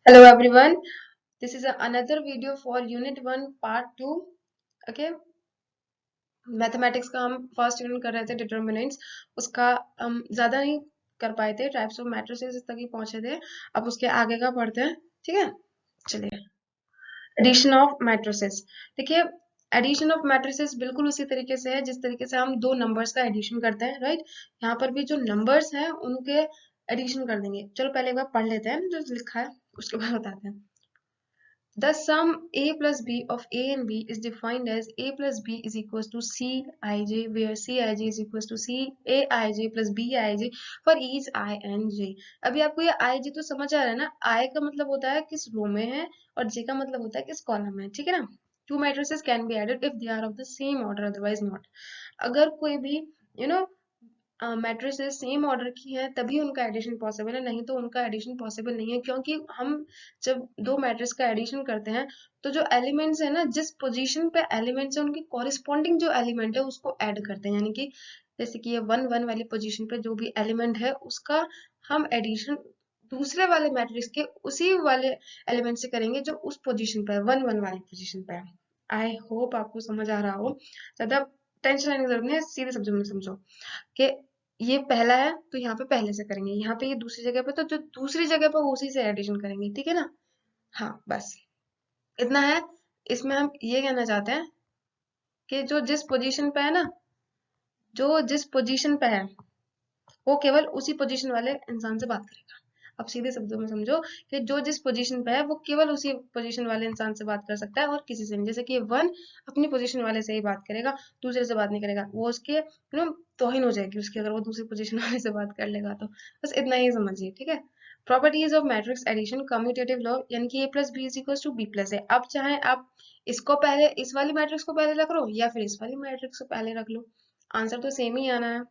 Hello everyone, this is another video for Unit 1 Part 2. Okay, mathematics का हम first unit कर रहे थे डिटर्मिनेंट्स, उसका हम ज़्यादा नहीं कर पाए थे, टाइप्स ऑफ मैट्रिसेस तक ही पहुंचे थे। अब उसके आगे का पढ़ते हैं, ठीक है। चलिए, एडिशन ऑफ मैट्रिसेस। देखिए, एडिशन ऑफ मैट्रिसेस बिल्कुल उसी तरीके से है जिस तरीके से हम दो नंबर्स का एडिशन करते हैं, राइट। यहाँ पर भी जो नंबर्स हैं उनके एडिशन कर देंगे। चलो पहले एक बार पढ़ लेते हैं जो लिखा है, उसके बाद बताते हैं। The sum a plus b of a and b is defined as a plus b is equals to cij, where cij is equals to caij plus bij for each I and j. अभी आपको ये ij तो समझ आ रहा है ना, I का मतलब होता है किस रो में है और j का मतलब होता है किस कॉलम में है, ठीक है ना। Two matrices can be added if they are of the same order, otherwise not. अगर कोई भी you know matrices same order की हैं तभी उनका एडिशन पॉसिबल है, नहीं तो उनका एडिशन पॉसिबल नहीं है। क्योंकि हम जब दो मैट्रिक्स का एडिशन करते हैं तो जो एलिमेंट्स है ना, जिस पोजीशन पे एलिमेंट्स है उनकी कॉरिस्पॉन्डिंग जो एलिमेंट है उसको ऐड करते हैं। यानी कि जैसे कि ये 1 1 वाली पोजीशन पे जो भी एलिमेंट है उसका हम एडिशन दूसरे वाले मैट्रिक्स के उसी वाले एलिमेंट से करेंगे जो उस पोजीशन पे है, 1 1 वाली पोजीशन पे है। आई होप आपको समझ आ रहा हो। ज्यादा टेंशन लेने की जरूरत नहीं है, सीधे शब्दों में समझो कि ये पहला है तो यहाँ पे पहले से करेंगे, यहाँ पे ये दूसरी जगह पे तो जो दूसरी जगह पे उसी से एडिशन करेंगे, ठीक है ना। हाँ बस इतना है। इसमें हम ये कहना चाहते हैं कि जो जिस पोजीशन पे है ना, जो जिस पोजीशन पे है वो केवल उसी पोजीशन वाले इंसान से बात करेगा। अब सीधे शब्दों में समझो कि जो जिस पोजीशन पे है वो केवल उसी पोजीशन वाले इंसान से बात कर सकता है और किसी से नहीं। जैसे कि वन अपनी पोजीशन वाले से ही बात करेगा, दूसरे से बात नहीं करेगा, वो उसके तौहीन हो जाएगी उसकी अगर वो दूसरी पोजीशन वाले से बात कर लेगा तो। बस इतना ही समझिए, ठीक है। Properties of matrix addition, commutative law, यानी कि a plus b is equal to b plus a. अब चाहे आप इसको पहले इस वाली मैट्रिक्स को पहले रख लो या फिर इस वाली मैट्रिक्स को पहले रख लो, आंसर तो सेम ही आना है।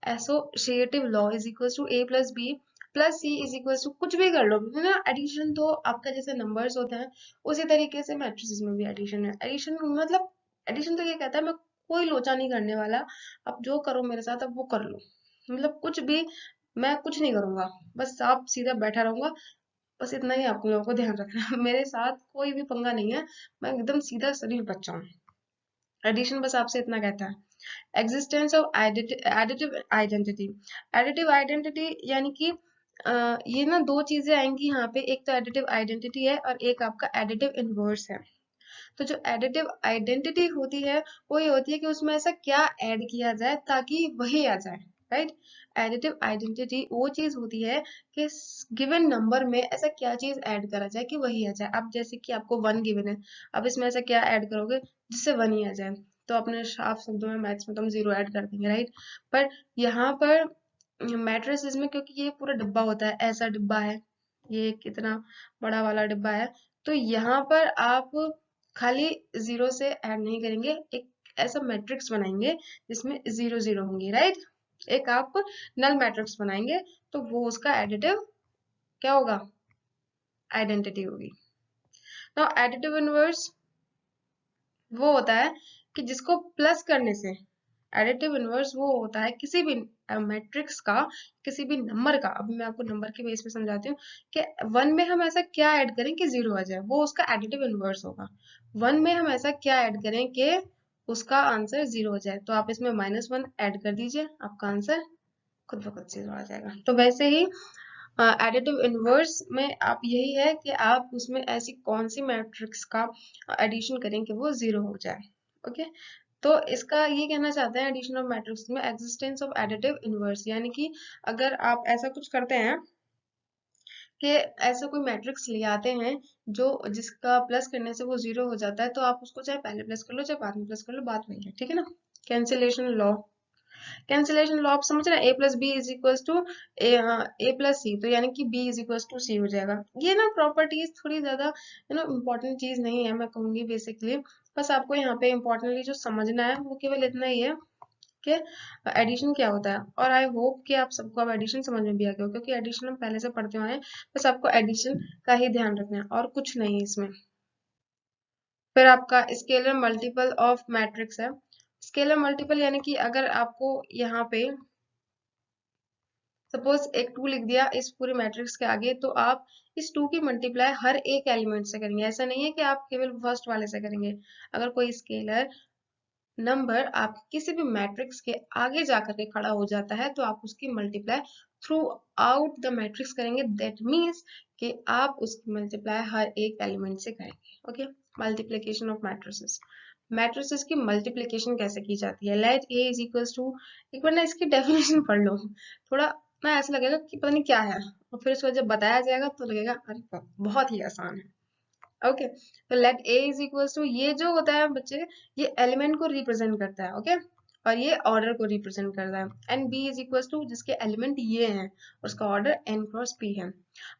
Associative law is equal to a plus b plus c is equal to कुछ भी कर लो, है ना। एडिशन तो आपका जैसे नंबर्स होते हैं उसी तरीके से मैट्रिसेस में भी एडिशन है। एडिशन मतलब एडिशन तो ये कहता है मैं कोई लोचा नहीं करने वाला, अब जो करो मेरे साथ अब वो कर लो, मतलब कुछ भी, मैं कुछ नहीं करूंगा, बस आप सीधा बैठा रहूंगा। बस इतना ही आप लोगों को ध्यान रखना है। मेरे साथ कोई भी पंगा नहीं है, मैं एकदम सीधा शरीफ बच्चा हूँ। एडिशन बस आपसे इतना कहता है। Existence of additive identity. Additive identity यानी कि ये ना दो चीजें आएंगी यहाँ पे, एक तो एडिटिव आइडेंटिटी है और एक आपका एडिटिव इनवर्स है। तो जो एडिटिव आइडेंटिटी होती है वो ये होती है कि उसमें ऐसा क्या ऐड किया जाए ताकि वही आ जाए, राइट। एडिटिव आइडेंटिटी वो चीज होती है कि गिवन नंबर में ऐसा क्या चीज ऐड करा जाए कि वही आ जाए। अब जैसे कि आपको वन गिवन है, अब इसमें ऐसा क्या ऐड करोगे जिससे वन ही आ जाए, तो अपने साफ शब्दों में मैथ्स में तो हम जीरो ऐड कर देंगे, राइट। पर यहाँ पर मैट्रिसेस में क्योंकि ये पूरा डिब्बा होता है, ऐसा डिब्बा है, ये कितना बड़ा वाला डिब्बा है, तो यहाँ पर आप खाली जीरो से ऐड नहीं करेंगे, एक ऐसा मैट्रिक्स बनाएंगे जिसमें जीरो जीरो होंगे, राइट। एक आप नल मैट्रिक्स बनाएंगे तो वो उसका एडिटिव क्या होगा, आइडेंटिटी होगी। नाउ एडिटिव इनवर्स वो होता है कि जिसको प्लस करने से, एडिटिव इनवर्स वो होता है किसी भी मैट्रिक्स का, किसी भी नंबर का। अब मैं आपको नंबर के बेस पे समझाती हूँ कि वन में हम ऐसा क्या ऐड करें कि जीरो आ जाए, वो उसका एडिटिव इनवर्स होगा। वन में हम ऐसा क्या ऐड करें कि उसका आंसर जीरो हो जाए, तो आप इसमें -1 ऐड कर दीजिए, आपका आंसर खुद ब खुद जीरो आ जाएगा। तो वैसे ही एडिटिव इनवर्स में आप यही है कि आप उसमें ऐसी कौन सी मैट्रिक्स का एडिशन करें कि वो जीरो हो जाए, ओके। तो इसका ये कहना चाहते हैं एडिशन ऑफ मैट्रिक्स में एग्जिस्टेंस ऑफ एडिटिव इनवर्स, यानी कि अगर आप ऐसा कुछ करते हैं कि ऐसा कोई मैट्रिक्स ले आते हैं जो जिसका प्लस करने से वो जीरो हो जाता है, तो आप उसको चाहे पहले प्लस कर लो चाहे बाद में प्लस कर लो, बात वही है, ठीक है ना। कैंसिलेशन लॉ, कैंसिलेशन लॉ आप समझ रहे हैं, a plus b is equals to a plus c, तो यानी कि b is equals to c हो जाएगा। ये ना प्रॉपर्टीज थोड़ी ज्यादा इंपॉर्टेंट चीज नहीं है, मैं कहूंगी बेसिकली। बस आपको यहाँ पे इम्पोर्टेंटली जो समझना है वो केवल इतना ही है कि एडिशन क्या होता है। और आई होप कि आप सबको अब एडिशन समझ में भी आ गया हो, क्योंकि एडिशन हम पहले से पढ़ते हुए हैं। बस आपको एडिशन का ही ध्यान रखना है और कुछ नहीं है इसमें। फिर आपका स्केलर मल्टीपल ऑफ मैट्रिक्स है। स्केलर मल्टीपल यानी कि अगर आपको यहाँ पे सपोज एक 2 लिख दिया इस पूरे मैट्रिक्स के आगे, तो आप इस 2 की मल्टीप्लाई हर एक एलिमेंट से करेंगे। ऐसा नहीं है कि आप केवल फर्स्ट वाले से करेंगे। अगर कोई स्केलर नंबर आप किसी भी मैट्रिक्स के आगे जाकर के खड़ा हो जाता है तो आप उसकी multiply throughout the matrix करेंगे। दैट मीन्स कि आप उसकी मल्टीप्लाई हर एक एलिमेंट से करेंगे। Okay, multiplication of matrices. Matrices की मल्टीप्लिकेशन कैसे की जाती है? Let A is equals to, एक बार ना इसकी डेफिनेशन पढ़ लो, थोड़ा ना ऐसा लगेगा कि पता नहीं क्या है, और फिर उसको जब बताया जाएगा तो लगेगा अरे बहुत ही आसान है। ओके, तो let A is equals to, ये जो होता है बच्चे, ये एलिमेंट को रिप्रेजेंट करता है। ओके, और ये ऑर्डर को रिप्रेजेंट करता है। And B is equals to, जिसके एलिमेंट ये हैं, उसका ऑर्डर n क्रॉस p है।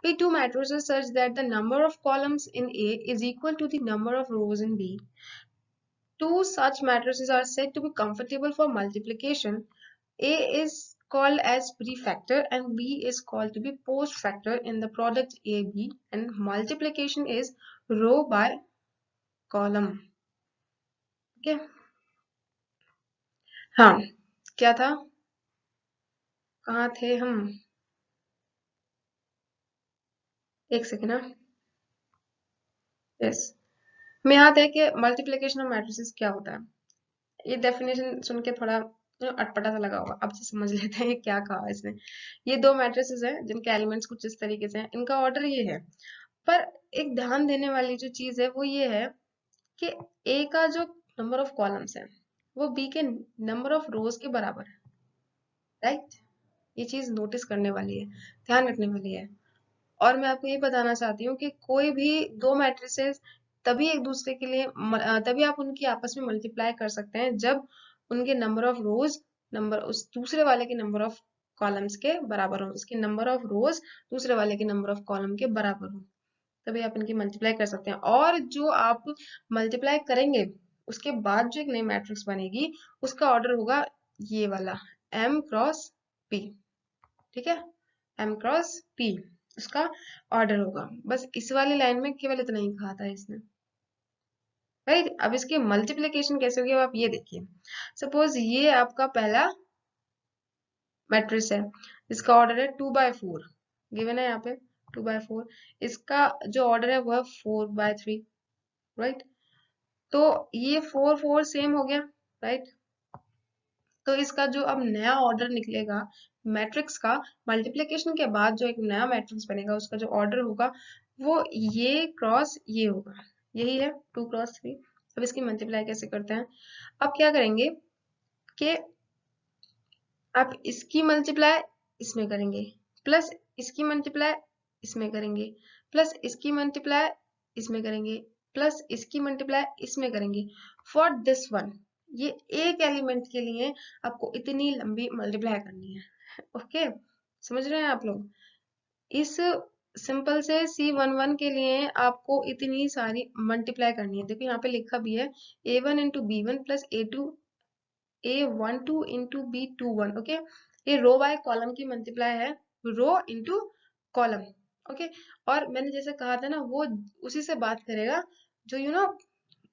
p two matrices such that the number of columns in A is equal to the number of rows in B. Two such matrices are said to be comfortable for multiplication. A is called as prefactor and B is called to be postfactor in the product AB, and multiplication is row by column. Okay? हाँ, क्या था? कहाँ थे हम? एक second ना। Yes, में यहाँ थे कि मल्टीप्लिकेशन ऑफ मैट्रिसेस क्या होता है। ये डेफिनेशन सुन के थोड़ा अटपटा सा लगा होगा, अब से समझ लेते हैं ये क्या कहा इसने। ये दो मैट्रिसेस हैं जिनके एलिमेंट्स कुछ इस तरीके से हैं, इनका ऑर्डर ये है। पर एक ध्यान देने वाली जो चीज है वो ये है कि ए का जो नंबर ऑफ कॉलम्स है वो बी के नंबर ऑफ रोज के बराबर है। राइट, ये चीज नोटिस करने वाली है, ध्यान रखने वाली है। और मैं आपको ये बताना चाहती हूँ कि कोई भी दो मैट्रिसेस तभी एक दूसरे के लिए तभी आप उनकी आपस में मल्टीप्लाई कर सकते हैं जब उनके नंबर ऑफ रोज नंबर उस दूसरे वाले के नंबर ऑफ कॉलम्स के बराबर हो, उसके नंबर ऑफ रोज दूसरे वाले के नंबर ऑफ कॉलम के बराबर हो, तभी आप इनकी मल्टीप्लाई कर सकते हैं। और जो आप मल्टीप्लाई करेंगे उसके बाद जो एक नई मैट्रिक्स बनेगी उसका ऑर्डर होगा ये वाला m क्रॉस p। ठीक है, m क्रॉस p उसका ऑर्डर होगा। बस इस वाली लाइन में केवल इतना ही कहा था इसने। राइट, अब इसकी मल्टीप्लिकेशन कैसे होगी अब आप ये देखिए। सपोज ये आपका पहला मैट्रिक्स है जिसका ऑर्डर है 2/4, गिवन है यहाँ पे 2/4। इसका जो ऑर्डर है वो है 4/3। राइट, तो ये 4 4 सेम हो गया। राइट, तो इसका जो अब नया ऑर्डर निकलेगा मैट्रिक्स का, मल्टीप्लिकेशन के बाद जो एक नया मैट्रिक्स बनेगा उसका जो ऑर्डर होगा वो ये क्रॉस ये होगा। यही है 2 क्रॉस 3। अब इसकी मल्टीप्लाई कैसे करते हैं? अब क्या करेंगे कि आप इसकी मल्टीप्लाई इसमें करेंगे, प्लस इसकी मल्टीप्लाई इसमें करेंगे, प्लस इसकी मल्टीप्लाई इसमें करेंगे, प्लस इसकी मल्टीप्लाई इसमें करेंगे। फॉर दिस वन, ये एक एलिमेंट के लिए आपको इतनी लंबी मल्टीप्लाई करनी है। ओके, समझ रहे हैं आप लोग? इस सिंपल से C11 के लिए आपको इतनी सारी मल्टीप्लाई करनी है। देखो यहाँ पे लिखा भी है A1 into B1 plus A12 into B21। Okay, ये रो बाय कॉलम की मल्टीप्लाई है, रो इंटू कॉलम। ओके, और मैंने जैसे कहा था ना वो उसी से बात करेगा जो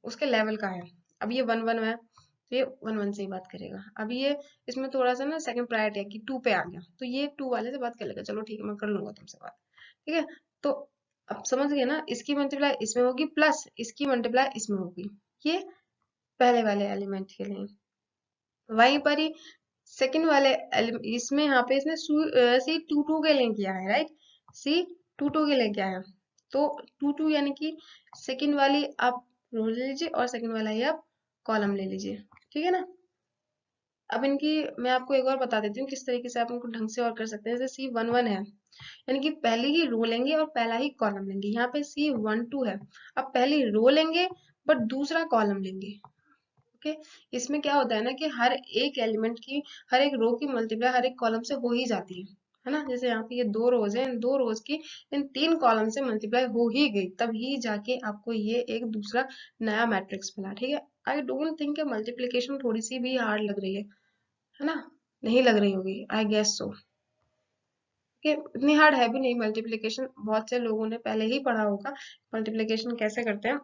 उसके लेवल का है। अब ये 1 1 है तो ये 1 1 से ही बात करेगा। अब ये इसमें थोड़ा सा ना सेकंड प्रायोरिटी है कि 2 पे आ गया तो ये 2 वाले से बात कर लेगा। चलो ठीक है, मैं कर लूंगा तुमसे बात। ठीक है, तो अब समझ गए ना, इसकी मल्टीप्लाई इसमें होगी प्लस इसकी मल्टीप्लाई इसमें होगी। ये पहले वाले एलिमेंट के लिए। वहीं पर ही सेकंड वाले इसमें यहाँ पे इसने C22 के लिए किया है। राइट, C22 के लिए क्या है, तो 22 यानी कि सेकंड वाली आप रो ले लीजिए और सेकंड वाला ही आप कॉलम ले लीजिए। ठीक है ना। अब इनकी मैं आपको एक और बता देती हूँ किस तरीके से आप इनको ढंग से और कर सकते हैं। जैसे C11 है यानी कि पहली ही रो लेंगे और पहला ही कॉलम लेंगे। यहाँ पे C12 है, अब पहली रो लेंगे बट दूसरा कॉलम लेंगे। ओके, इसमें क्या होता है ना कि हर एक एलिमेंट की हर एक रो की मल्टीप्लाई हर एक कॉलम से हो ही जाती है ना। जैसे यहाँ पे ये 2 रोज है, इन 2 रोज की इन 3 कॉलम से मल्टीप्लाई हो ही गई, तब ही जाके आपको ये एक दूसरा नया मैट्रिक्स मिला। ठीक है, आई डोंट थिंक मल्टीप्लिकेशन थोड़ी सी भी हार्ड लग रही है ना? नहीं लग रही होगी, आई गेस सो। कि इतनी हार्ड है भी नहीं मल्टीप्लिकेशन, बहुत से लोगों ने पहले ही पढ़ा होगा मल्टीप्लिकेशन कैसे करते हैं।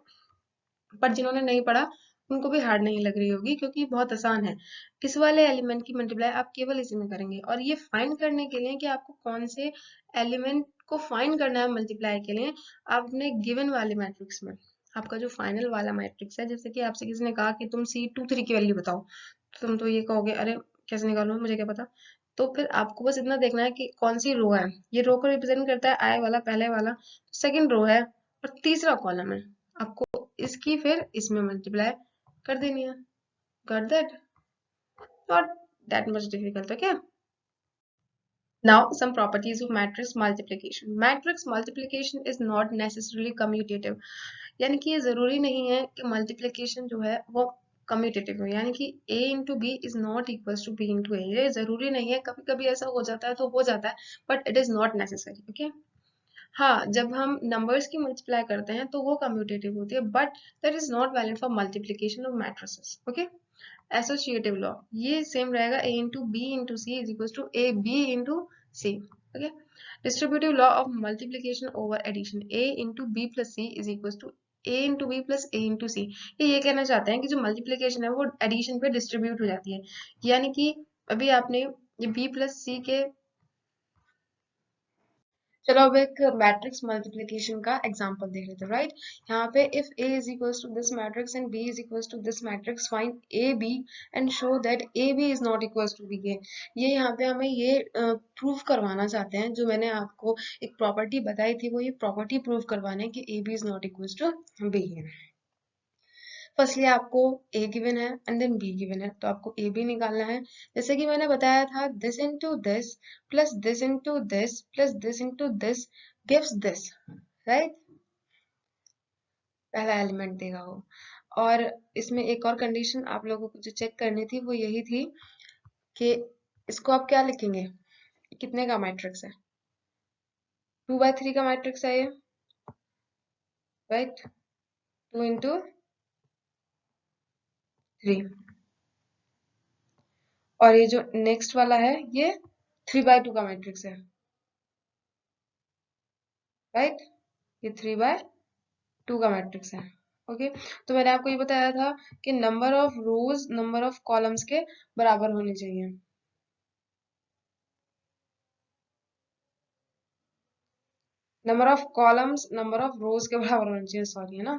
पर जिन्होंने नहीं पढ़ा उनको भी हार्ड नहीं लग रही होगी क्योंकि बहुत आसान है। इस वाले एलिमेंट की मल्टीप्लाई आप केवल इसी में करेंगे, और ये फाइंड करने के लिए कि आपको कौन से एलिमेंट को फाइंड करना है मल्टीप्लाई के लिए, आप अपने गिवन वाले मैट्रिक्स में, आपका जो फाइनल वाला मैट्रिक्स है, जैसे कि आपसे किसी ने कहा कि तुम C23 की वैल्यू बताओ, तो तुम तो ये कहोगे अरे कैसे निकालूं, मुझे क्या पता। तो फिर आपको बस इतना देखना है कि कौन सी रो है, ये रो को रिप्रेजेंट करता है आई वाला पहले वाला, सेकंड रो है, और तीसरा कॉलम है। आपको इसकी फिर इसमें मल्टीप्लाई कर देनी है। Got that? Not that much difficult, okay? Now, some properties of matrix multiplication. Matrix multiplication is not necessarily commutative. यानी कि ये जरूरी नहीं है कि मल्टीप्लिकेशन जो है वो कम्यूटेटिव हो, यानी कि a into b is not equal to b into a. ये जरूरी नहीं है, कभी कभी ऐसा हो जाता है तो हो जाता है, but it is not necessary, okay? हाँ, जब हम नंबर्स की मल्टीप्लाई करते हैं तो वो कम्यूटेटिव होती है, but that is not valid for multiplication of matrices, okay? Associative law ये सेम रहेगा, a into b into c is equal to a b into c, okay? Distributive law of multiplication over addition, a into b plus c is equal to a into b plus a into c. ये कहना चाहते हैं कि जो multiplication है वो addition पे distribute हो जाती है, यानी कि अभी आपने ये b प्लस सी के, चलो अब एक मैट्रिक्स मल्टीप्लिकेशन का एग्जांपल देख लेते हैं, राइट? यहाँ पे if a is equals to this matrix and b is equals to this matrix, find a b and show that a b is not equals to b a। ये यहाँ पे हमें ये प्रूव करवाना चाहते हैं, जो मैंने आपको एक प्रॉपर्टी बताई थी, वो ये प्रॉपर्टी प्रूव करवाना है कि a b is not equals to b है। फर्स्टली आपको a गिवन है एंड देन b गिवन है, तो आपको a b निकालना है। जैसे कि मैंने बताया था, this into this plus this into this plus this into this gives this, right? पहला एलिमेंट देगा वो। और इसमें एक और कंडीशन आप लोगों को जो चेक करनी थी वो यही थी कि इसको आप क्या लिखेंगे, कितने का मैट्रिक्स है? 2/3 का मैट्रिक्स है ये, राइट? 2 इंटू 3। और ये जो नेक्स्ट वाला है ये 3/2 का मैट्रिक्स है, राइट? ये 3/2 का मैट्रिक्स है, ओके? तो मैंने आपको ये बताया था कि number of rose number of columns के बराबर होने चाहिए। Number of columns number of रोज के बराबर होने चाहिए, सॉरी, है ना?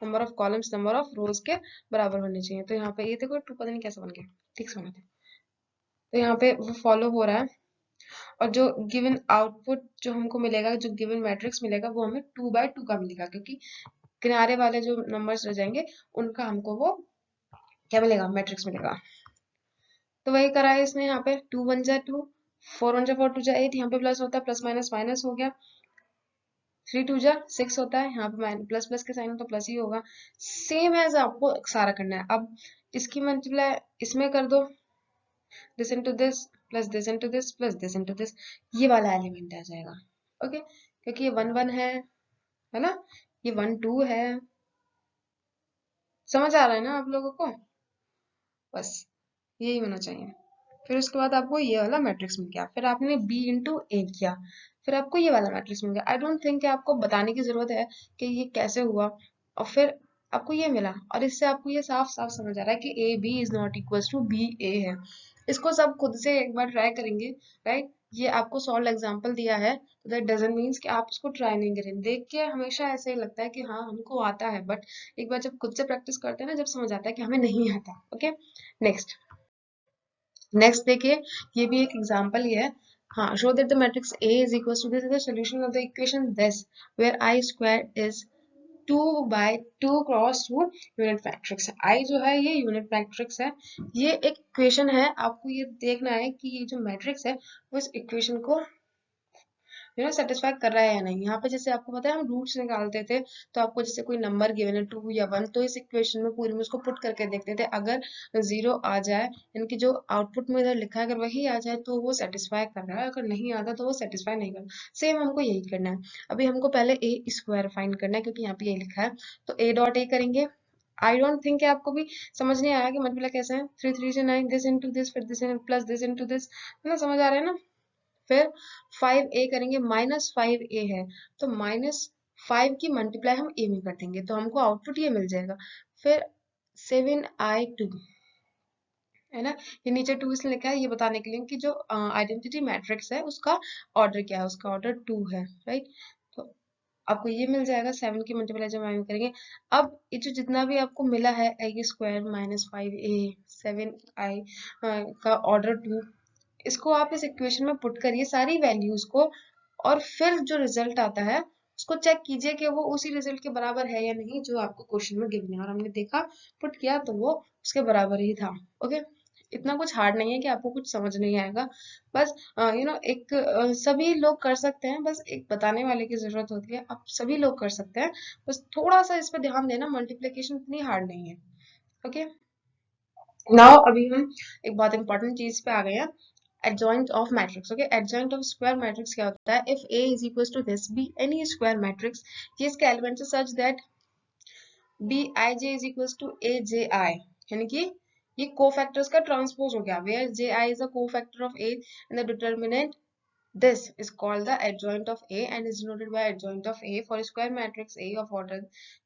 Number of columns number of रोज के बराबर होने चाहिए। तो यहाँ पे ये देखो 2 पता नहीं कैसे बन गया, ठीक से बना था। तो यहाँ पे वो फॉलो हो रहा है, और जो गिवन आउटपुट जो हमको मिलेगा, जो गिवन मैट्रिक्स मिलेगा, वो हमें 2/2 का मिलेगा, क्योंकि किनारे वाले जो नंबर्स रह जाएंगे उनका हमको वो क्या मिलेगा, मैट्रिक्स मिलेगा। तो वही करा है इसने, यहाँ पे 2 1 जा 2, 4 1 जा 4, 2 जा 8, यहाँ पे प्लस होता है, प्लस माइनस माइनस हो गया, 3 2 जा 6 होता है, यहाँ पे प्लस प्लस के साइन तो प्लस ही होगा। सेम एज आपको सारा करना है। अब इसकी मल्टीप्लाई इसमें कर दो, this into this plus this into this plus this into this, ये वाला एलिमेंट आ जाएगा, ओके? क्योंकि ये 1 1 है ना? ये 1 2 है। समझ आ रहा है ना आप लोगों को? बस यही होना चाहिए। फिर उसके बाद आपको ये वाला मैट्रिक्स मिल गया, फिर आपने b इंटू ए किया, फिर आपको ये वाला मैट्रिक्स मिल गया। आई डोंट थिंक कि आपको बताने की जरूरत है कि ये कैसे हुआ, और फिर आपको ये मिला, और इससे आपको ये साफ साफ समझ आ रहा है कि a B is not equal to B a है। इसको सब खुद से एक बार ट्राई करेंगे, राइट? ये आपको सॉल्व एग्जांपल दिया है, तो दैट डजंट मीन्स कि आप उसको ट्राई नहीं करें। देख के हमेशा ऐसे ही लगता है कि हाँ हमको आता है, बट एक बार जब खुद से प्रैक्टिस करते हैं ना, जब समझ आता है कि हमें नहीं आता, ओके? नेक्स्ट नेक्स्ट देखिए, ये भी एक एग्जांपल ही है। हाँ, show that the matrix A is equals to, this is the solution of the equation this, where I square is 2/2 cross 2 unit matrix है। I जो है ये यूनिट मैट्रिक्स है, ये एक इक्वेशन है। आपको ये देखना है कि ये जो मैट्रिक्स है वो इस इक्वेशन को सेटिस्फाई कर रहा है या नहीं। यहाँ पे जैसे आपको पता है हम रूट्स निकालते थे, तो आपको जैसे कोई नंबर गिवन है 2 या 1, तो इस इक्वेशन में पूरी में उसको पुट करके देखते थे, अगर 0 आ जाए, यानी कि जो आउटपुट में इधर लिखा है अगर वही आ जाए तो वो सेटिस्फाई कर रहा है, अगर नहीं आता तो वो सेटिस्फाई नहीं कर रहा। सेम हमको यही करना है। अभी हमको पहले ए स्क्वायर फाइंड करना है, क्योंकि यहाँ पे ये लिखा है, तो ए डॉट ए करेंगे। आई डोंट थिंक कि आपको भी समझ नहीं आया कि मल्टीप्लाई कैसे है। 3 3 से 9, दिस इंटू दिस, फिर this plus this into this, है ना? समझ आ रहा है ना? फिर 5a करेंगे, -5a है, तो -5 की मल्टीप्लाई हम a में कर देंगे, तो हमको आउटपुट ये मिल जाएगा। फिर 7i2 है ना। ये नीचे 2 इसलिए लिखा है ये बताने के लिए कि जो आइडेंटिटी मैट्रिक्स है उसका ऑर्डर क्या है, उसका ऑर्डर 2 है, राइट। तो आपको ये मिल जाएगा 7 की मल्टीप्लाई जब हम करेंगे। अब ये जो जितना भी आपको मिला है a² माइनस 5a 7i का ऑर्डर 2, इसको आप इस इक्वेशन में पुट करिए सारी वैल्यूज को, और फिर जो रिजल्ट आता है उसको चेक कीजिए कि वो उसी रिजल्ट के बराबर है या नहीं जो आपको क्वेश्चन में गिवन है। और हमने देखा पुट किया तो वो उसके बराबर ही था। ओके, इतना कुछ हार्ड नहीं है कि आपको कुछ समझ नहीं आएगा। बस एक सभी लोग कर सकते हैं, बस एक बताने वाले की जरूरत होती है। आप सभी लोग कर सकते हैं, बस थोड़ा सा इस पर ध्यान देना। मल्टीप्लिकेशन इतनी हार्ड नहीं है। ओके, नाउ अभी हम एक बहुत इंपॉर्टेंट चीज पे आ गए हैं, adjoint of matrix। Okay, adjoint of square matrix क्या होता है? if A is equals to this be any square matrix, ये इसके एलिमेंट्स है such that Bij is equals to Aj, यानी कि ये कोफैक्टर्स का ट्रांसपोज हो गया, where Ji is a cofactor of A and the determinant this is called the adjoint of A and is denoted by adjoint of A for square matrix A of order।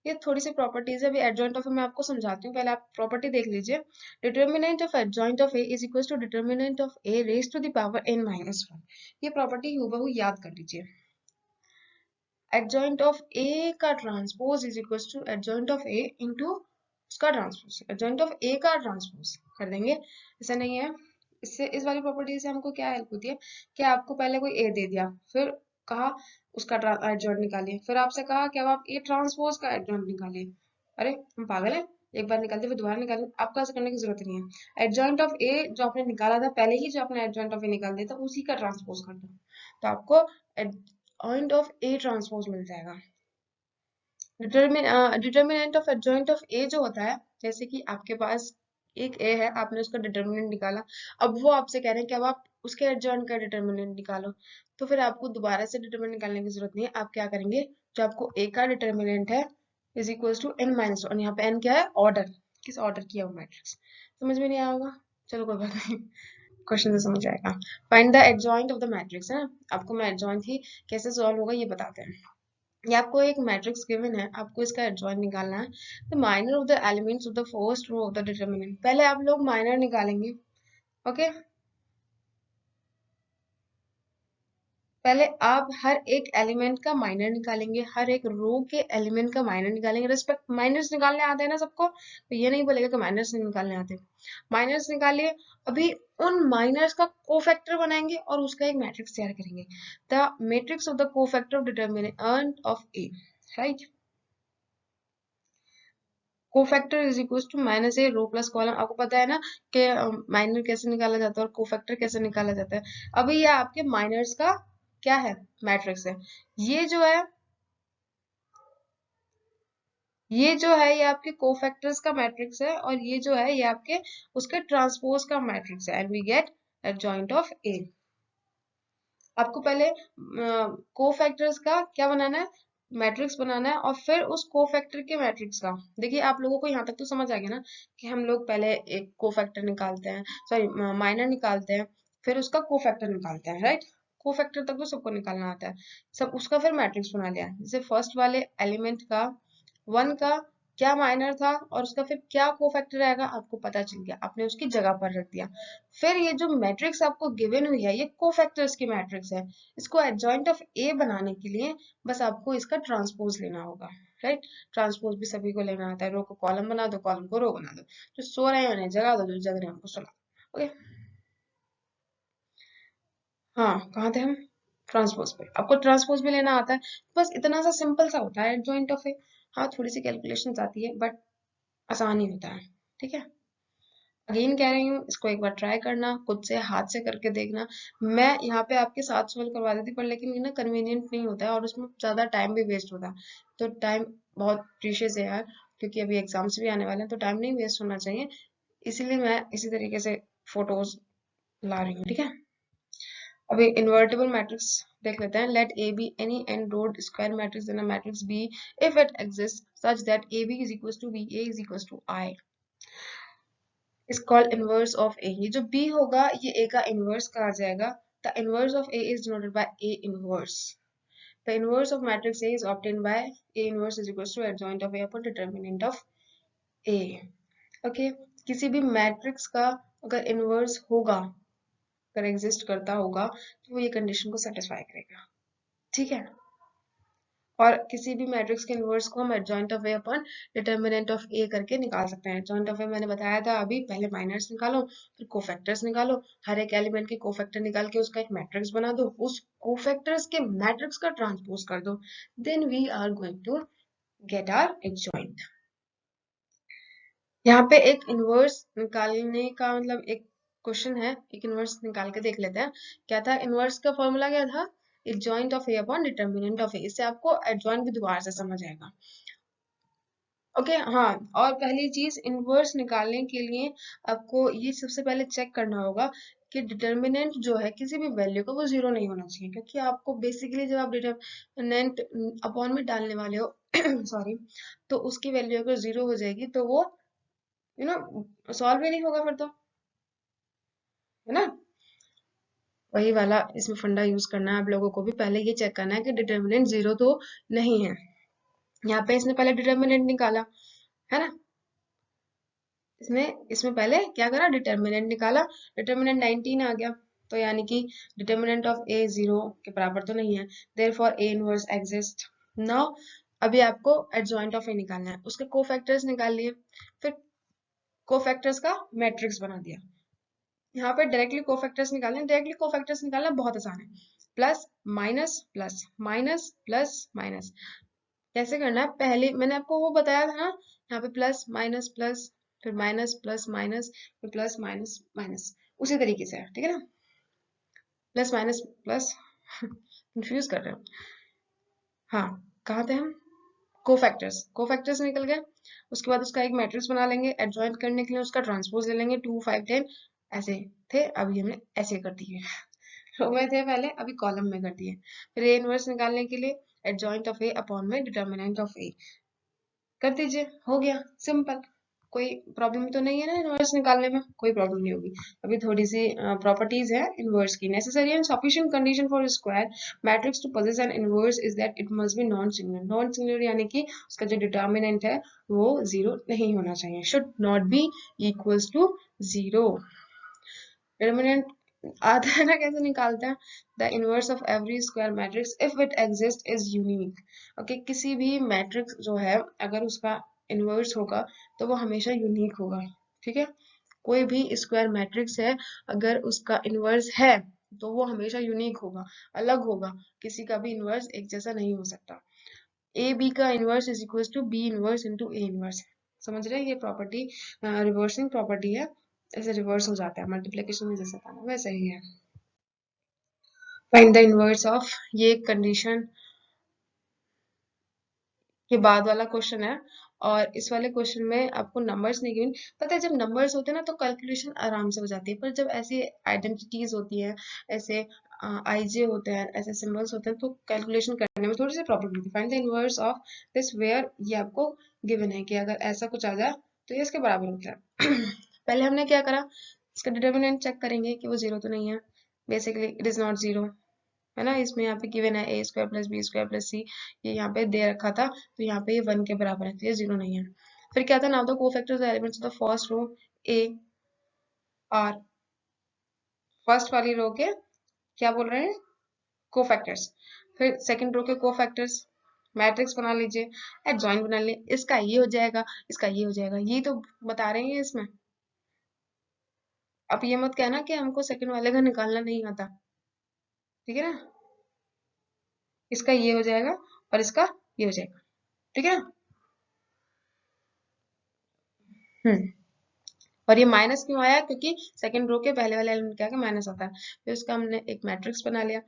ये थोड़ी सी properties है, अभी adjoint of A मैं आपको समझाती हूँ, पहले आप प्रॉपर्टी देख लीजिए। determinant of adjoint of A is equals to determinant of A raised to the power n minus 1। ये प्रॉपर्टी हूबहू याद कर लीजिए। adjoint of A का transpose is equal to adjoint of A into उसका ट्रांसपोज। adjoint of A का transpose कर देंगे, ऐसा नहीं है। इससे इस वाली प्रॉपर्टी से हमको क्या हेल्प होती है कि आपको पहले कोई A दे दिया, फिर कहा उसका adjoint निकालिए, फिर आपसे कहा कि अब आप A ट्रांसपोज का adjoint निकालिए। अरे हम पागल है, एक बार निकालते फिर दोबारा निकालें, आपको ऐसा करने की जरूरत नहीं है। adjoint of A जो आपने निकाला था पहले ही, जो आपने adjoint of A निकाल दिया था उसी का ट्रांसपोज कर दो, तो आपको adjoint of A ट्रांसपोज मिल जाएगा। डिटर्मिनेंट ऑफ एडजॉइंट ऑफ ए जो होता है, जैसे कि आपके पास एक ए है, आपने उसका डिटर्मिनेंट निकाला, अब वो आपसे कह रहे हैं कि अब आप उसके एडजॉइंट का डिटर्मिनेंट निकालो, तो फिर आपको दोबारा से डिटर्मिनेंट निकालने की जरूरत नहीं है। आप क्या करेंगे, जो आपको ए का डिटर्मिनेंट है is equal to n minus one, यहाँ पे n क्या है, ऑर्डर, किस ऑर्डर किया हुआ मैट्रिक्स। समझ में नहीं आया होगा, चलो कोई बात नहीं, क्वेश्चन से समझ आएगा। Find the adjoint of the matrix है, आपको मैं एडजॉइंट ही कैसे सॉल्व होगा ये बताते हैं। ये आपको एक मैट्रिक्स गिवन है, आपको इसका एडजॉइंट निकालना है। The minor of the elements of the first row of the determinant, पहले आप लोग माइनर निकालेंगे। ओके, पहले आप हर एक एलिमेंट का माइनर निकालेंगे, हर एक रो के एलिमेंट का माइनर निकालेंगे। रिस्पेक्ट माइनर्स निकालने आते हैं ना सबको, तो ये नहीं बोलेगा कि माइनर्स नहीं निकालने आते। माइनर्स निकालिए, अभी उन माइनर्स का कोफैक्टर बनाएंगे और उसका एक मैट्रिक्स तैयार करेंगे, the matrix of the cofactor of determinant of A, right. Cofactor is equal to minus a row plus column. आपको पता है ना कि माइनर कैसे निकाला जाता है और कोफैक्टर कैसे निकाला जाता है। अभी ये आपके माइनर्स का क्या है, मैट्रिक्स है। ये जो है ये आपके कोफैक्टर्स का मैट्रिक्स है, और ये जो है ये आपके उसके ट्रांसपोज का मैट्रिक्स है, and we get adjoint of a. आपको पहले कोफैक्टर्स का क्या बनाना है, मैट्रिक्स बनाना है, और फिर उस कोफैक्टर के मैट्रिक्स का। देखिए आप लोगों को यहाँ तक तो समझ आ गया ना कि हम लोग पहले एक कोफैक्टर निकालते हैं, सॉरी माइनर निकालते हैं, फिर उसका कोफैक्टर निकालते हैं, राइट। कोफैक्टर तक तो सबको निकालना आता है, सब उसका फिर मैट्रिक्स बना लिया। जैसे फर्स्ट वाले एलिमेंट का 1 का क्या माइनर था और उसका फिर क्या कोफैक्टर आएगा आपको पता चल गया, आपने उसकी जगह पर रख दिया। फिर ये जो मैट्रिक्स आपको गिवन हुई है ये कोफैक्टर्स की मैट्रिक्स है, इसको एडजॉइंट ऑफ ए बनाने के लिए बस आपको इसका ट्रांसपोज लेना होगा, राइट। ट्रांसपोज भी सभी को लेना आता है, रो को कॉलम बना दो, कॉलम को रो बना दो, जो सो रहे हैं उन्हें जगा दो, जो जग रहे हैं उनको सुला। ओके, हाँ कहाँ थे हम, ट्रांसपोज पे। आपको ट्रांसपोज भी लेना आता है, बस इतना सा सिंपल सा होता है एडजॉइंट ऑफ ए। हाँ थोड़ी सी कैलकुलेशन आती है बट आसान ही होता है, ठीक है। अगेन कह रही हूँ, इसको एक बार ट्राई करना, खुद से हाथ से करके देखना। मैं यहाँ पे आपके साथ सॉल्व करवा देती पर लेकिन ये ना कन्वीनियंट नहीं होता है और उसमें ज्यादा टाइम भी वेस्ट होता है। तो टाइम बहुत प्रीशियस है यार, क्योंकि अभी एग्जाम्स भी आने वाले हैं, तो टाइम नहीं वेस्ट होना चाहिए, इसीलिए मैं इसी तरीके से फोटोज ला रही हूँ, ठीक है। अभी इन्वर्टिबल मैट्रिक्स देख लेते हैं। Let A be any n rowed square matrix in a matrix B if it exist such that A B is equal to B, A is equal to I, is called inverse of A। ये जो B होगा ये A का inverse कहा जाएगा। The inverse of A is denoted by A inverse। The inverse of matrix A is obtained by A inverse is equals to adjoint of A upon determinant of A। Okay, किसी भी matrix का अगर inverse होगा, अगर exist करता होगा, तो वो ये कंडीशन को सेटिस्फाई करेगा। ठीक है, और किसी भी मैट्रिक्स के इनवर्स को हम adjoint of A upon determinant of a करके निकाल सकते हैं। एडजॉइंट ऑफ ए मैंने बताया था अभी, पहले माइनर्स निकालो, फिर कोफैक्टर्स निकालो, हर एक एलिमेंट के कोफैक्टर निकाल के उसका एक मैट्रिक्स बना दो, उस कोफैक्टर्स के मैट्रिक्स का ट्रांसपोज कर दो, then we are going to get our adjoint. यहाँ पे एक इनवर्स निकालने का मतलब एक क्वेश्चन है, एक इनवर्स निकाल के देख लेते हैं। क्या था इनवर्स का फॉर्मूला, क्या था? Adjoint of A upon determinant of a. इससे आपको एडजॉइंट भी दोबारा से समझ आएगा। ओके, हाँ, और पहली चीज इनवर्स निकालने के लिए आपको ये सबसे पहले चेक करना होगा कि डिटर्मिनेंट जो है किसी भी वैल्यू का वो जीरो नहीं होना चाहिए, क्योंकि आपको बेसिकली जब आप डिटर्मिनेंट अपॉन में डालने वाले हो सॉरी, तो उसकी वैल्यू अगर जीरो हो जाएगी तो वो सॉल्व ही नहीं होगा फिर तो, है ना? वही वाला इसमें फंडा यूज करना है आप लोगों को भी। पहले ये चेक करना है कि डिटर्मिनेंट जीरो तो नहीं है। यहाँ पे इसने पहले डिटर्मिनेंट निकाला, है ना? इसमें इसमें पहले क्या करा, डिटर्मिनेंट निकाला, डिटर्मिनेंट 19 आ गया, तो यानी कि डिटर्मिनेंट ऑफ ए जीरो के बराबर तो नहीं है, देयरफॉर ए इनवर्स एग्जिस्ट। नाउ अभी आपको एडजॉइंट ऑफ ए निकालना है, उसके कोफैक्टर्स निकाल लिए, फिर कोफैक्टर्स का मैट्रिक्स बना दिया। यहाँ पे डायरेक्टली कोफैक्टर्स निकालने, डायरेक्टली कोफैक्टर्स निकालना बहुत आसान है। Plus minus plus minus plus minus. कैसे करना है, पहले मैंने आपको वो बताया था ना, यहाँ पे प्लस माइनस प्लस, फिर माइनस प्लस माइनस, फिर प्लस माइनस माइनस, उसी तरीके से है, ठीक है ना? प्लस माइनस प्लस कंफ्यूज कर रहे हो। हाँ, कहाँ थे हम? कोफैक्टर्स, कोफैक्टर्स निकल गए, उसके बाद उसका एक मैट्रिक्स बना लेंगे, एडजॉइंट करने के लिए उसका ट्रांसपोज ले लेंगे, 2 5 10 ऐसे थे, अभी हमने ऐसे कर दिए रो में थे पहले, अभी कॉलम में कर दिए। फिर ए इनवर्स निकालने के लिए एडजॉइंट ऑफ ए अपॉन में डिटर्मिनेंट ऑफ ए कर दीजिए, हो गया सिंपल। कोई प्रॉब्लम तो नहीं है ना इनवर्स निकालने में, कोई प्रॉब्लम नहीं होगी। अभी थोड़ी सी प्रॉपर्टीज है इनवर्स की। Necessary and sufficient condition for square matrix to possess an inverse is that it must be non singular. Non singular यानी कि उसका जो डिटर्मिनेंट है वो जीरो नहीं होना चाहिए, should not be equals to zero. Determinant आता है ना कैसे निकालते हैं, the inverse of every square matrix if it exist is unique. Okay, किसी भी मैट्रिक्स जो है अगर उसका इनवर्स होगा तो वो हमेशा यूनिक होगा। ठीक है, कोई भी स्क्वायर मैट्रिक्स है, अगर उसका इनवर्स है तो वो हमेशा यूनिक होगा, अलग होगा, किसी का भी इनवर्स एक जैसा नहीं हो सकता। ए बी का inverse is equal to B inverse into A inverse. समझ रहे हैं, ये प्रॉपर्टी रिवर्सिंग प्रॉपर्टी है, ऐसे रिवर्स हो जाता है, मल्टीप्लिकेशन में जैसा था ना वैसे ही है। फाइंड द इनवर्स ऑफ, ये कंडीशन के बाद वाला क्वेश्चन है, और इस वाले क्वेश्चन में आपको नंबर्स नहीं गिवन। पता है जब नंबर्स होते हैं ना तो कैलकुलेशन आराम से हो जाती है, पर जब ऐसी आइडेंटिटीज होती है, ऐसे आईजे होते हैं, ऐसे सिंबल्स होते हैं, तो कैलकुलेशन करने में थोड़ी सी प्रॉब्लम होती है। Find the inverse of this where, ये आपको गिवन है कि अगर ऐसा कुछ आ जाए तो ये इसके बराबर होता है पहले हमने क्या करा, इसका डिटर्मिनेंट चेक करेंगे कि वो जीरो तो नहीं है। Basically it is not zero, है ना? इसमें यहाँ पे गिवन है a square plus b square plus c, ये यहाँ पे दे रखा था, तो यहाँ पे ये 1 के बराबर है, तो ये जीरो नहीं है। फिर क्या था, now the cofactors elements of the first row are, first वाली रो के क्या बोल रहे हैं, कोफैक्टर्स। फिर सेकंड रो के कोफैक्टर्स, मैट्रिक्स बना लीजिए, एडजॉइंट बना लीजिए, इसका ये हो जाएगा, इसका ये हो जाएगा, ये तो बता रहे हैं इसमें। अब ये मत कहना कि हमको सेकंड वाले का निकालना नहीं आता, ठीक है ना? इसका ये हो जाएगा और इसका ये हो जाएगा, ठीक है ना? हम्म, और ये माइनस क्यों आया, क्योंकि सेकंड रो के पहले वाले एलिमेंट क्या है, माइनस आता है। फिर उसका हमने एक मैट्रिक्स बना लिया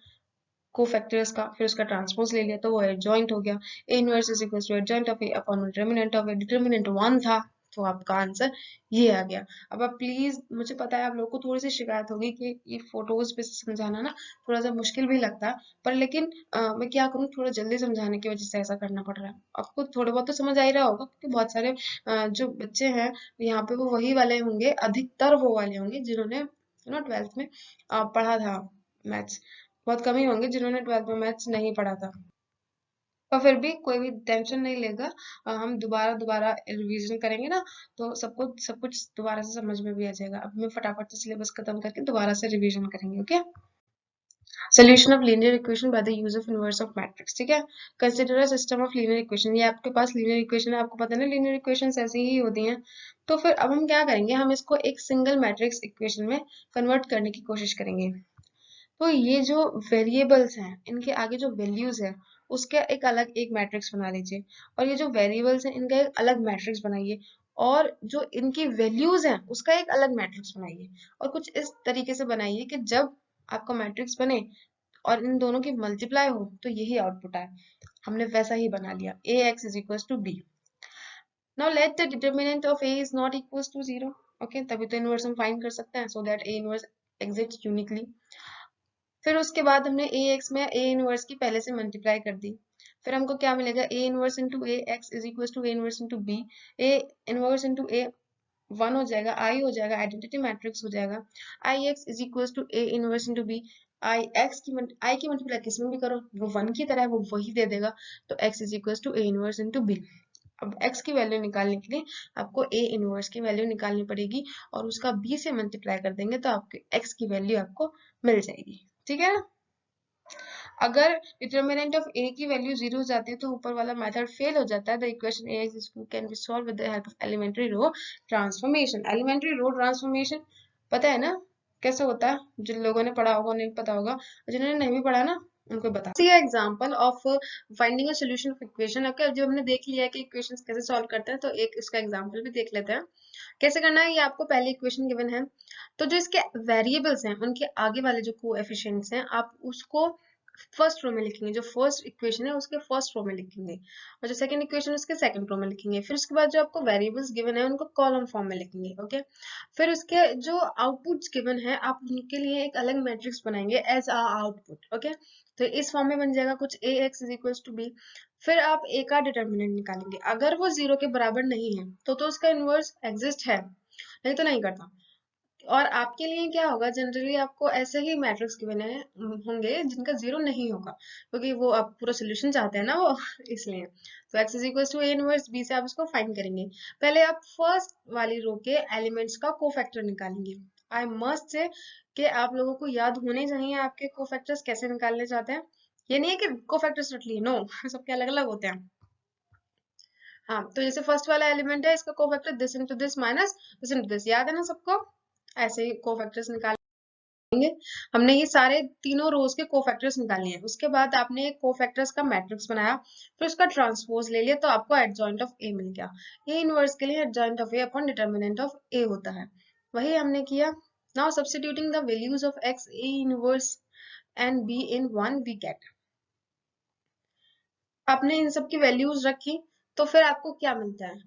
कोफैक्टर्स का, फिर उसका ट्रांसपोज ले लिया तो वो एडजॉइंट हो गया। A inverse is equal to adjoint of A upon determinant of A, determinant 1 था तो आपका आंसर ये आ गया। अब आप प्लीज, मुझे पता है आप लोगों को थोड़ी सी शिकायत होगी कि ये फोटोज पे समझाना ना थोड़ा सा मुश्किल भी लगता है, पर लेकिन मैं क्या करूँ, थोड़ा जल्दी समझाने की वजह से ऐसा करना पड़ रहा है। आपको थोड़ा बहुत तो समझ आ ही रहा होगा, क्योंकि बहुत सारे जो बच्चे हैं यहाँ पे वो वही वाले होंगे, अधिकतर वो वाले होंगे जिन्होंने 12th में पढ़ा था मैथ्स। बहुत कम ही होंगे जिन्होंने 12th में मैथ्स नहीं पढ़ा था। और फिर भी कोई भी टेंशन नहीं लेगा। हम दोबारा दोबारा रिवीजन करेंगे ना, तो सब कुछ दोबारा से समझ में भी आ जाएगा। अब मैं फटाफट से सिलेबस खत्म करके दोबारा से रिवीजन करेंगे। Okay, solution of linear equation by the use of inverse of matrix. ठीक है, consider a system of linear equation. ये आपके पास लीनियर इक्वेशन है, आपको पता है ना लीनियर इक्वेशन ऐसी ही होती हैं। तो फिर अब हम क्या करेंगे, हम इसको एक सिंगल मैट्रिक्स इक्वेशन में कन्वर्ट करने की कोशिश करेंगे। तो ये जो वेरिएबल्स हैं, इनके आगे जो वैल्यूज है उसके एक मैट्रिक्स बना लीजिए, और ये जो वेरिएबल्स हैं इनका एक अलग मैट्रिक्स बनाइए, और जो इनकी वैल्यूज हैं उसका एक अलग मैट्रिक्स बनाइए। और कुछ इस तरीके से बनाइए कि जब आपका मैट्रिक्स बने और इन दोनों की मल्टीप्लाई हो तो यही आउटपुट आए। हमने वैसा ही बना लिया, a x is equal to b. Now let the determinant of a is not equal to zero. Okay, तभी तो इनवर्स हम फाइंड कर सकते हैं, so that a inverse exist uniquely. फिर उसके बाद हमने ए एक्स में ए इनवर्स की पहले से मल्टीप्लाई कर दी। फिर हमको क्या मिलेगा, a inverse into a x is equal to A inverse into b. A inverse into a 1 हो जाएगा, आई हो जाएगा, आइडेंटिटी मैट्रिक्स हो जाएगा। I x is equal to A inverse into b. I की मल्टीप्लाई किस में भी करो वो 1 की तरह है, वो वही दे देगा। तो x is equal to A inverse into B. अब x की वैल्यू निकालने के लिए आपको a इनवर्स की वैल्यू निकालनी पड़ेगी, और उसका b से मल्टीप्लाई कर देंगे तो आपके x की वैल्यू आपको मिल जाएगी। ठीक है ना। अगर डिटर्मिनेंट ऑफ a की वैल्यू 0 हो जाती है तो ऊपर वाला मेथड फेल हो जाता है। The equation ax can be solve with the help of elementary row transformation. Elementary row transformation पता है ना कैसे होता है, जिन लोगों ने पढ़ा होगा उन्हें पता होगा, जिन्होंने नहीं भी पढ़ा ना उनको बता। See example of finding a solution of equation. Okay, जो हमने देख लिया है कि इक्वेशंस कैसे सॉल्व करते हैं, तो एक इसका एग्जांपल भी देख लेते हैं कैसे करना है। ये आपको पहले इक्वेशन गिवन है, तो जो इसके वेरिएबल्स हैं उनके आगे वाले जो कोएफिशिएंट्स हैं आप उसको फर्स्ट रो में लिखेंगे। जो फर्स्ट इक्वेशन है उसके फर्स्ट रो में लिखेंगे, और जो सेकंड इक्वेशन उसके सेकंड रो में लिखेंगे। फिर उसके बाद जो आपको वेरिएबल्स गिवन है उनको कॉलम फॉर्म में लिखेंगे। ओके, फिर उसके जो आउटपुट्स गिवन है आप उनके लिए एक अलग मैट्रिक्स बनाएंगे एज आ आउटपुट। ओके, तो इस फॉर्म में बन जाएगा कुछ a x is equal to b. फिर आप ए का डिटर्मिनेंट निकालेंगे, अगर वो 0 के बराबर नहीं है तो उसका इनवर्स एग्जिस्ट है, नहीं तो नहीं करता। और आपके लिए क्या होगा, जनरली आपको ऐसे ही मैट्रिक्स गिवन है होंगे जिनका 0 नहीं होगा, क्योंकि वो आप पूरा सोल्यूशन चाहते हैं ना वो इसलिए। तो x is equal to A inverse B से आप इसको फाइंड करेंगे। पहले आप फर्स्ट वाली रो के एलिमेंट्स का कोफैक्टर निकालेंगे। आई मस्ट से कि आप लोगों को याद होने चाहिए आपके कोफैक्टर्स कैसे निकालने चाहते हैं। ये नहीं है कि कोफैक्टर्स रट लिए, नो सबके अलग अलग होते हैं। हाँ, तो जैसे फर्स्ट वाला एलिमेंट है इसका cofactor this into this minus this into this, याद है ना सबको। ऐसे ही कोफैक्टर्स निकालेंगे। हमने ये सारे तीनों रोज के कोफैक्टर्स निकाले हैं। उसके बाद आपने एक कोफैक्टर्स का मैट्रिक्स बनाया, फिर उसका ट्रांसपोज ले लिया, तो आपको एडजॉइंट ऑफ ए मिल गया। ए इनवर्स के लिए adjoint of A upon determinant of a होता है, वही हमने किया। Now substituting the values of x a inverse and b in one we get. आपने इन सब की वैल्यूज रखी तो फिर आपको क्या मिलता है,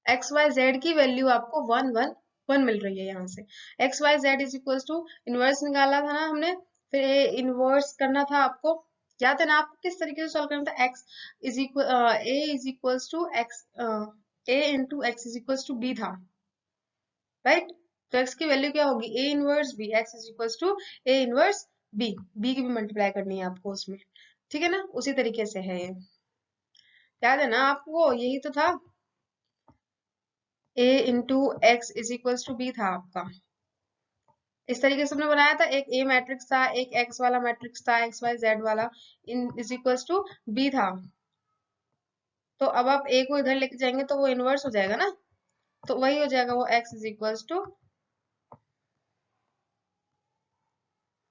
एक्स वाई जेड की वैल्यू आपको 1 1 1 मिल रही है यहाँ से। X y z is equal to inverse निकाला था ना हमने, फिर ए इनवर्स करना था आपको, याद है ना आपको किस तरीके से सॉल्व करना था। X is equal A is equal to x, A into x is equal to B था, राइट। तो एक्स की वैल्यू क्या होगी, A inverse B, x is equal to A inverse B. B की भी मल्टीप्लाई करनी है आपको उसमें, ठीक है ना। उसी तरीके से है ये, याद है ना आपको, यही तो था। a into x is equal to B था आपका। इस तरीके से हमने बनाया था, एक ए मैट्रिक्स था, एक एक्स वाला मैट्रिक्स था, एक्स वाई जेड वाला इन इज इक्वल टू बी था। तो अब आप ए को इधर लेके जाएंगे तो वो इनवर्स हो जाएगा ना, तो वही हो जाएगा वो x is equal to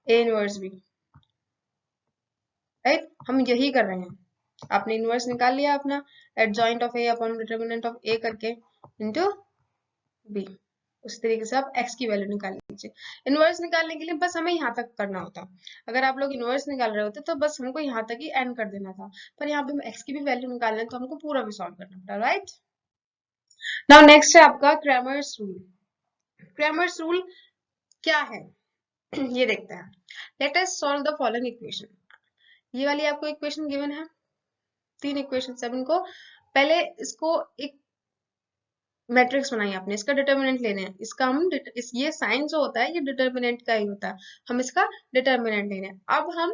A inverse B, right. हम यही कर रहे हैं, आपने इनवर्स निकाल लिया अपना, adjoint of A upon determinant of a करके इंटू बी। उस तरीके से आप x की वैल्यू निकाल लीजिए। इनवर्स निकालने के लिए बस हमें यहाँ तक करना होता, अगर आप लोग इनवर्स निकाल रहे होते तो बस हमको यहाँ तक ही एंड कर देना था, पर यहाँ पे हम x की भी वैल्यू निकाल रहे हैं तो हमको पूरा भी सॉल्व करना पड़ा, राइट। नाउ नेक्स्ट है आपका क्रैमर्स रूल। क्रैमर्स रूल क्या है ये देखते हैं। Let us solve the following equation. ये वाली आपको इक्वेशन गिवन है, 3 इक्वेशन है इनको। पहले इसको एक मैट्रिक्स बनाई आपने, इसका डिटर्मिनेंट लेने हैं, इसका हम ये साइन जो होता है ये डिटर्मिनेंट का ही होता है, हम इसका डिटर्मिनेंट लेने हैं। अब हम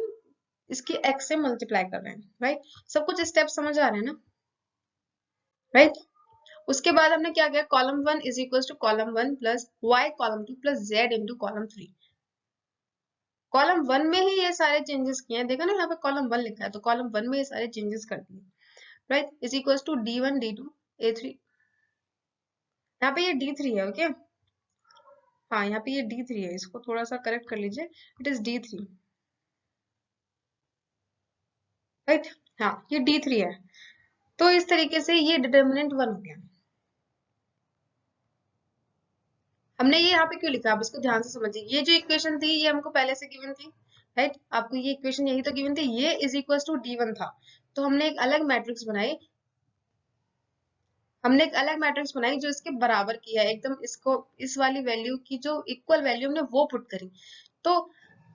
इसकी x से मल्टीप्लाई कर रहे हैं, राइट। सब कुछ स्टेप समझ आ रहे हैं ना, राइट। उसके बाद हमने क्या किया, column 1 is equal to column 1 plus y column 2 plus z into column 3। Column 1 में ही ये सारे चेंजेस किए हैं, देखा ना यहाँ पे कॉलम 1 लिखा है, तो कॉलम 1 में ये सारे चेंजेस कर दिए, right. Is equal to d1 d2 a3, यहाँ पे ये d3 है, ओके। हाँ, यहाँ पे ये d3 है, इसको थोड़ा सा करेक्ट कर लीजिए, इट इज d3, राइट। हाँ, ये d3 है। तो इस तरीके से ये डिटर्मिनेंट 1 हो गया। हमने ये यहाँ पे क्यों लिखा, आप इसको ध्यान से समझिए। ये जो इक्वेशन थी ये हमको पहले से गिवन थी, राइट। आपको ये इक्वेशन यही तो गिवन थी, ये इज इक्वल टू d1 था, तो हमने एक अलग मैट्रिक्स बनाई, जो इसके बराबर की है एकदम, इसको इस वाली वैल्यू की जो इक्वल वैल्यू हमने वो पुट करी। तो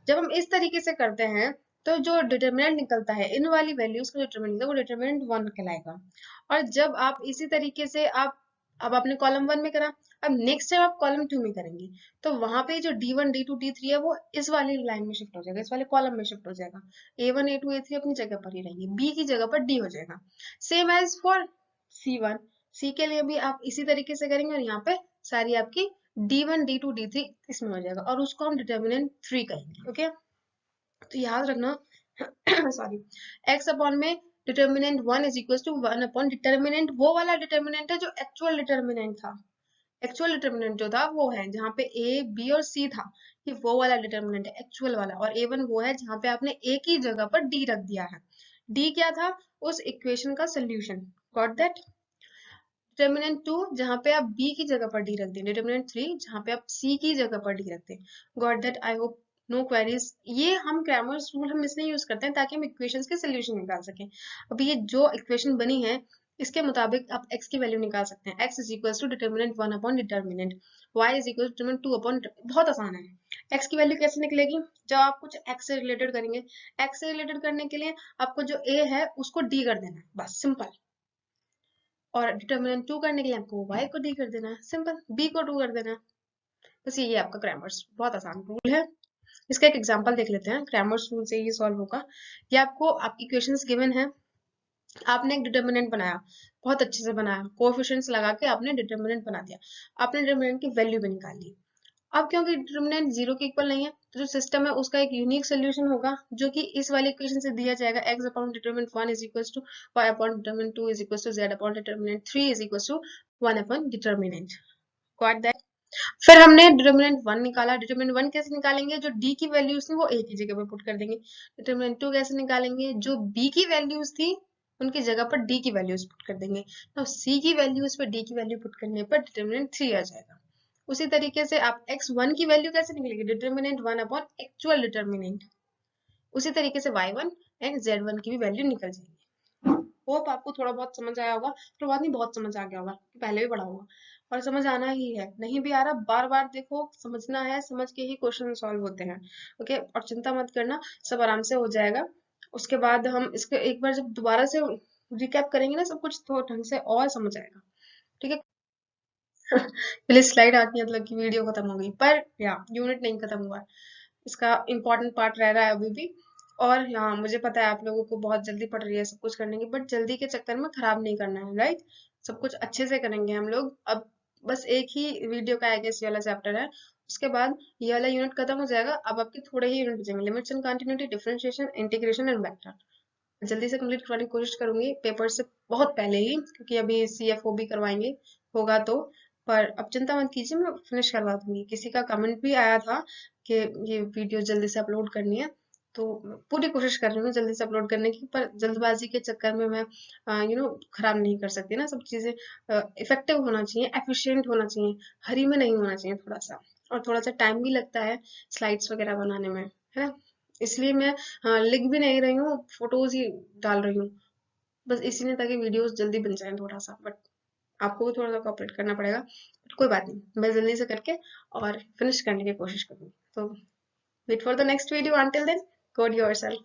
जब हम इस तरीके से करते हैं तो जो डिटर्मिनेंट निकलता है इन वाली वैल्यूज का डिटर्मिनेंट, वो डिटर्मिनेंट 1 कहलाएगा। और जब आप इसी तरीके से आप, अब आपने कॉलम 1 में करा, अब नेक्स्ट टाइम आप कॉलम 2 में करेंगे, तो वहां पे जो d1 d2 d3 है वो इस वाली लाइन में शिफ्ट हो जाएगा, इस वाले कॉलम में शिफ्ट हो जाएगा। a1 a2 a3 अपनी जगह पर ही रहेंगे, b की जगह पर d हो जाएगा। Same as for c1, c के लिए भी आप इसी तरीके से करेंगे, और यहाँ पे सारी आपकी d1 d2 d3 इसमें हो जाएगा, और उसको हम डिटर्मिनेंट 3 कहेंगे, ओके। तो याद रखना सॉरी, x अपॉन में determinant 1 is equal to 1 upon determinant, वो वाला डिटर्मिनेंट है जो एक्चुअल डिटर्मिनेंट था। एक्चुअल डिटर्मिनेंट जो था वो है जहाँ पे a b और c था, ये वो वाला डिटर्मिनेंट है एक्चुअल वाला। और a1 वो है जहाँ पे आपने a की जगह पर d रख दिया है। d क्या था, उस इक्वेशन का सोल्यूशन, गॉट दैट। डिटर्मिनेंट 2 जहाँ पे आप b की जगह पर d रख दें, डिटर्मिनेंट 3 जहाँ पे आप c की जगह पर d रख दें, got that. I hope no queries. ये हम क्रैमर्स रूल हम इसलिए यूज करते हैं ताकि हम इक्वेशंस के सोल्यूशन निकाल सकें। अभी ये जो इक्वेशन बनी है इसके मुताबिक आप x की वैल्यू निकाल सकते हैं। x is equal to determinant 1 upon determinant, y is equal to determinant 2 upon, बहुत आसान है। x की वैल्यू कैसे निकलेगी, जब आप कुछ x से रिलेटेड करेंगे, x से रिलेटेड करने के लिए आपको जो a है उसको d कर देना है, बस सिंपल। और डिटर्मिनेंट 2 करने के लिए आपको y को d कर देना है, सिंपल। b को 2 कर देना है, बस ये आपका क्रैमर्स, बहुत आसान रूल है। इसका एक एग्जांपल देख लेते हैं, क्रैमर्स रूल से ये सॉल्व होगा। ये आपको आपकी इक्वेशंस गिवन है, आपने एक डिटर्मिनेंट बनाया, बहुत अच्छे से बनाया, कोएफिशिएंट्स लगा के आपने डिटर्मिनेंट बना दिया, आपने डिटर्मिनेंट की वैल्यू भी निकाल ली। अब क्योंकि डिटर्मिनेंट 0 के इक्वल नहीं है, तो जो सिस्टम है उसका एक यूनिक सोल्यूशन होगा जो कि इस वाली इक्वेशन से दिया जाएगा, x upon determinant 1 is equal to y upon determinant 2 is equal to z upon determinant 3 is equal to 1 upon determinant, got that. फिर हमने डिटर्मिनेंट 1 निकाला, डिटर्मिनेंट 1 कैसे निकालेंगे, जो d की वैल्यूज थी वो a की जगह पर पुट कर देंगे। डिटर्मिनेंट 2 कैसे निकालेंगे, जो b की वैल्यूज थी उनकी जगह पर d की वैल्यूज पुट कर देंगे। तो c की वैल्यूज पर d की वैल्यू पुट करने पर डिटर्मिनेंट 3 आ जाएगा। उसी तरीके से आप x1 की वैल्यू कैसे निकलेगी, डिटर्मिनेंट 1 अपॉन एक्चुअल डिटर्मिनेंट, उसी तरीके से y1 एंड z1 की भी वैल्यू निकल जाएगी। होप आपको थोड़ा बहुत समझ आया होगा, थोड़ा बहुत नहीं, बहुत समझ आ गया होगा, पहले भी पढ़ा होगा, और समझ आना ही है। नहीं भी आ रहा, बार बार देखो, समझना है, समझ के ही क्वेश्चन सॉल्व होते हैं, ओके। और चिंता मत करना, सब आराम से हो जाएगा। उसके बाद हम इसको एक बार जब दोबारा से रिकैप करेंगे ना सब कुछ, तो ढंग से और समझ आएगा, ठीक है। पहले स्लाइड आती है मतलब कि वीडियो खत्म हो गई, पर या यूनिट नहीं खत्म हुआ है, इसका इम्पोर्टेंट पार्ट रह रहा है अभी भी। और हाँ, मुझे पता है आप लोगों को बहुत जल्दी पड़ रही है सब कुछ करने की, बट जल्दी के चक्कर में खराब नहीं करना है, राइट। सब कुछ अच्छे से करेंगे हम लोग। अब बस एक ही वीडियो का आएगा, इस वाला चैप्टर है, उसके बाद ये वाला यूनिट खत्म हो जाएगा। अब आपके थोड़े ही यूनिट बचेंगे, limits and continuity, differentiation, integration and vector. जल्दी से कंप्लीट करने की कोशिश करूंगी, पेपर से बहुत पहले ही, क्योंकि अभी CFO भी करवाएंगे, होगा तो। पर अब चिंता मत कीजिए, मैं फिनिश करवा दूंगी। किसी का कमेंट भी आया था कि ये वीडियो जल्दी से अपलोड करनी है, तो पूरी कोशिश कर रही हूँ जल्दी से अपलोड करने की, पर जल्दबाजी के चक्कर में मैं खराब नहीं कर सकती ना, सब चीजें इफेक्टिव होना चाहिए, एफिशिएंट होना चाहिए, हरी में नहीं होना चाहिए थोड़ा सा। और थोड़ा सा टाइम भी लगता है स्लाइड्स वगैरह बनाने में, है ना। इसलिए मैं लिख भी नहीं रही हूँ, फोटोज ही डाल रही हूँ, बस इसीलिए, ताकि वीडियोस जल्दी बन जाए थोड़ा सा। बट आपको भी थोड़ा सा कोऑपरेट करना पड़ेगा, बट कोई बात नहीं, मैं जल्दी से करके और फिनिश करने की कोशिश करूंगी। तो wait for the next video, until then, code yourself.